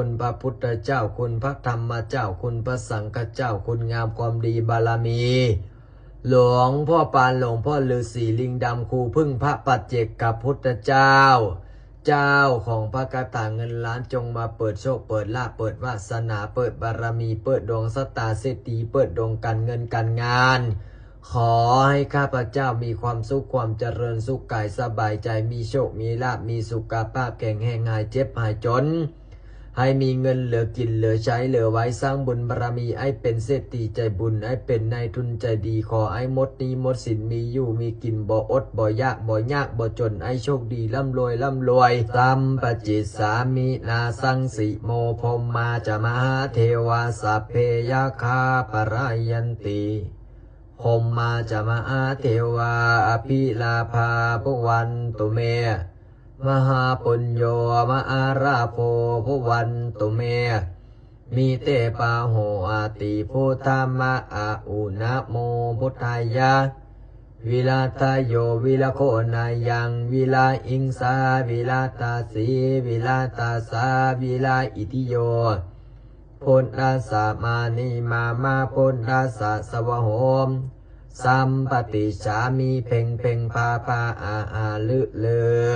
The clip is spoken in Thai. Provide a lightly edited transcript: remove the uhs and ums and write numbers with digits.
คุณพระพุทธเจ้าคุณพระธรรมเจ้าคุณพระสังฆเจ้าคุณงามความดีบารมีหลวงพ่อปานหลวงพ่อฤาษีลิงดำครูพึ่งพระปัจเจกกับพุทธเจ้าเจ้าของพระกฐาเงินล้านจงมาเปิดโชคเปิดลาภเปิดวาสนาเปิดบารมีเปิดดวงสตาเศรษฐีเปิดดวงการเงินการงานขอให้ข้าพเจ้ามีความสุขความเจริญสุขกายสบายใจมีโชคมีลาภมีสุขภาพแข็งแรงหายเจ็บหายจนให้มีเงินเหลือกินเหลือใช้เหลือไว้สร้างบุญบารมีให้เป็นเศรษฐีใจบุญให้เป็นนายทุนใจดีขอให้หมดหนี้หมดสินมีอยู่มีกินบ่อดบ่ยากบ่จนให้โชคดีร่ำรวยสัมปจิตสามินาสังสิโมพรหมาจะมหาเทวาสัพเพยาคาปรายันติพรหมาจะมหาเทวาอภิลาภาภวันตุเมมหาปุญโยมหาราโภภวันตุเมมีเตปาโหอาติพุทธมะอาอุนะโมพุทธายะวิลาทายโยวิลาโคนายังวิลาอิงสาวิลาตาสีวิลาตาสาวิลาอิติโยพุทธาสามานิมาพุทธาสาสวะโหมสัมปติฉามีเพ่งพาอาลือ